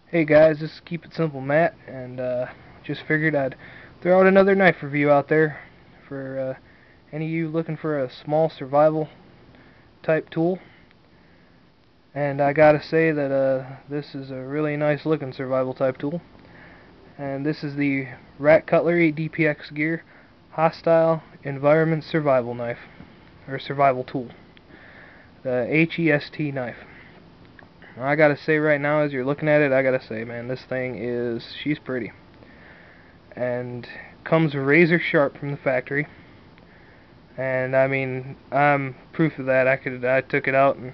Hey guys, this is Keep It Simple Matt, and just figured I'd throw out another knife review out there for any of you looking for a small survival type tool. And I gotta say that this is a really nice looking survival type tool. And this is the Cutlery DPX Gear Hostile Environment Survival Knife, or Survival Tool. The H.E.S.T knife. I gotta say right now, as you're looking at it, I gotta say, man, this thing she's pretty. And comes razor sharp from the factory. And I mean, I'm proof of that. I took it out and,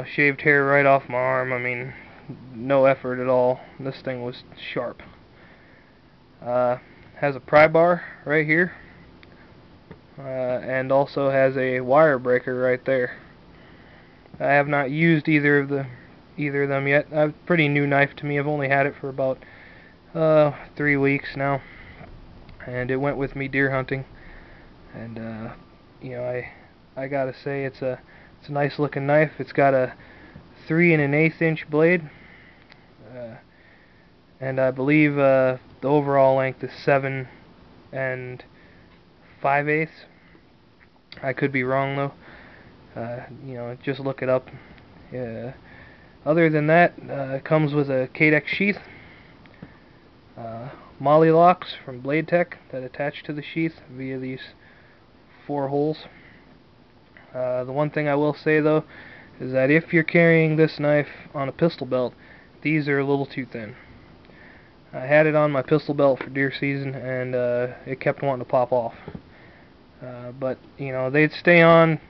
shaved hair right off my arm. I mean, no effort at all. This thing was sharp. Has a pry bar right here. And also has a wire breaker right there. I have not used either of them yet. It's a pretty new knife to me. I've only had it for about 3 weeks now, and it went with me deer hunting. And I gotta say it's a nice looking knife. It's got a 3 1/8 inch blade, and I believe the overall length is 7 5/8. I could be wrong though. Just look it up. Other than that, it comes with a Kydex sheath, molly locks from Blade Tech that attach to the sheath via these 4 holes. The one thing I will say though is that if you're carrying this knife on a pistol belt, these are a little too thin. I had it on my pistol belt for deer season, and it kept wanting to pop off. But they'd stay on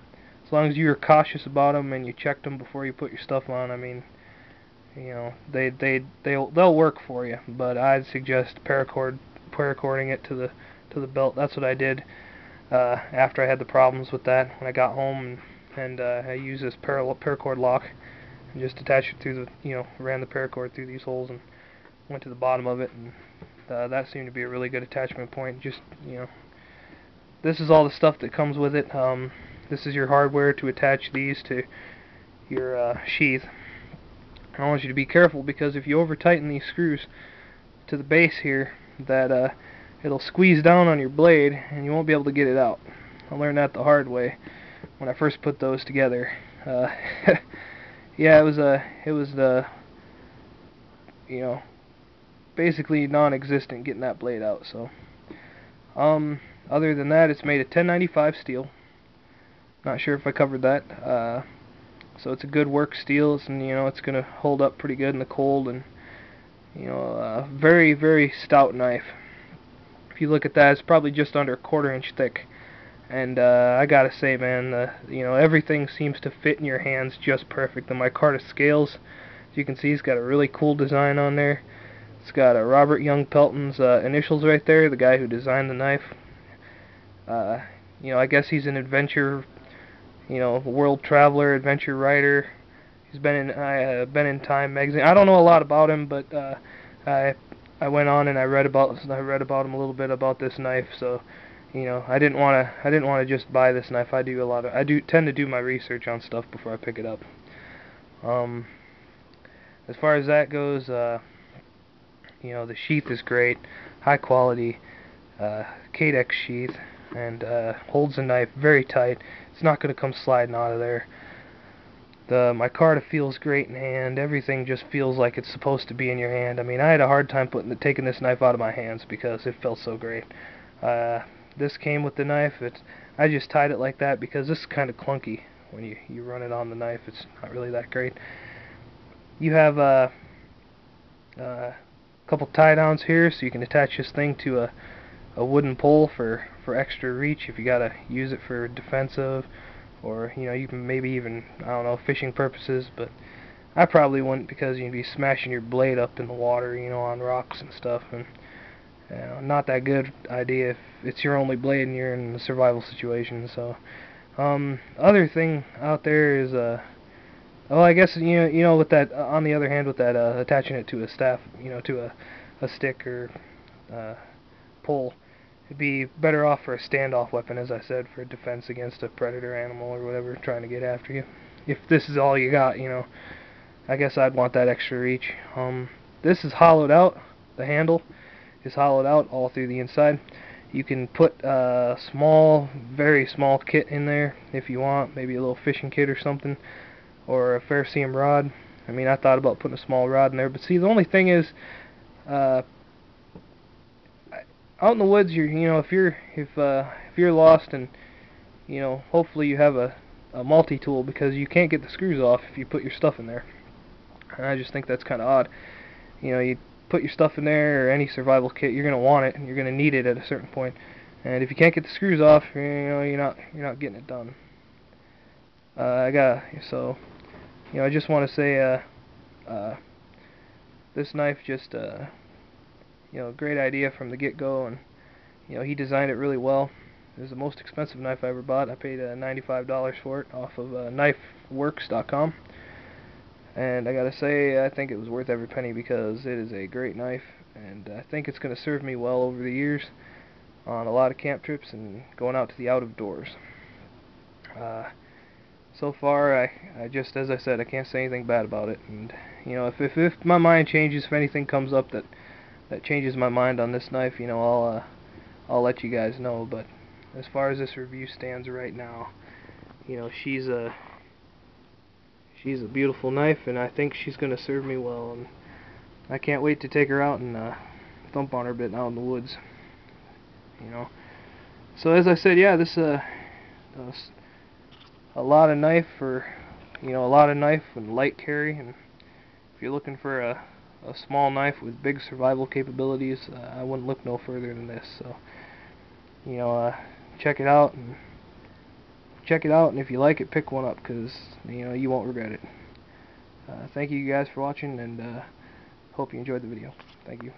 as long as you were cautious about them and you checked them before you put your stuff on. I mean, they'll work for you, but I'd suggest paracording it to the belt. That's what I did after I had the problems with that when I got home, and I used this paracord lock and just attached it through ran the paracord through these holes and went to the bottom of it, and that seemed to be a really good attachment point. Just this is all the stuff that comes with it. This is your hardware to attach these to your sheath. I want you to be careful, because if you over tighten these screws to the base here, that it'll squeeze down on your blade and you won't be able to get it out. I learned that the hard way when I first put those together. Yeah, it was basically non-existent getting that blade out. So other than that, it's made of 1095 steel. Not sure if I covered that. So it's a good work steel. It's gonna hold up pretty good in the cold, and very, very stout knife. If you look at that, it's probably just under a 1/4 inch thick. And I gotta say, man, everything seems to fit in your hands just perfect. The micarta scales, as you can see, it's got a really cool design on there. It's got Robert Young Pelton's initials right there, the guy who designed the knife. I guess he's an adventure, world traveler, adventure writer. He's been in Time magazine. I don't know a lot about him, but I went on and I read about him a little bit about this knife. So, I didn't want to just buy this knife. I do tend to do my research on stuff before I pick it up. As far as that goes, the sheath is great, high quality Kydex sheath, and holds the knife very tight. It's not going to come sliding out of there. The micarta feels great in hand. Everything just feels like it's supposed to be in your hand. I mean, I had a hard time taking this knife out of my hands because it felt so great. This came with the knife. I just tied it like that because this is kind of clunky when you run it on the knife. It's not really that great. You have a couple tie downs here, so you can attach this thing to a wooden pole for extra reach if you gotta use it for defensive, or you can maybe even, I don't know, fishing purposes. But I probably wouldn't, because you'd be smashing your blade up in the water, on rocks and stuff, and not that good idea if it's your only blade and you're in a survival situation. So other thing out there is well, I guess with that, on the other hand, with that attaching it to a staff, to a stick or pole, it'd be better off for a standoff weapon, as I said, for defense against a predator animal or whatever trying to get after you. If this is all you got, I guess I'd want that extra reach. this is hollowed out. The handle is hollowed out all through the inside. You can put a small, very small kit in there if you want, maybe a little fishing kit or something, or a ferrocerium rod. I mean, I thought about putting a small rod in there, but see, the only thing is, out in the woods, if you're lost, and hopefully you have a multi-tool, because you can't get the screws off if you put your stuff in there. And I just think that's kind of odd. You put your stuff in there, or any survival kit, you're gonna want it and you're gonna need it at a certain point. And if you can't get the screws off, you're not getting it done. I just want to say, this knife just great idea from the get-go, and he designed it really well. It was the most expensive knife I ever bought. I paid $95 for it off of knifeworks.com. And I gotta say, I think it was worth every penny, because it is a great knife, and I think it's going to serve me well over the years on a lot of camp trips and going out to the out of doors. So far, I just, as I said, I can't say anything bad about it. And if my mind changes, if anything comes up that changes my mind on this knife, I'll let you guys know. But as far as this review stands right now, she's a beautiful knife, and I think she's going to serve me well, and I can't wait to take her out and thump on her a bit out in the woods. So as I said, yeah, this a lot of knife and light carry, and if you're looking for a small knife with big survival capabilities, I wouldn't look no further than this. So check it out, and if you like it, pick one up, because you won't regret it. Thank you guys for watching, and hope you enjoyed the video. Thank you.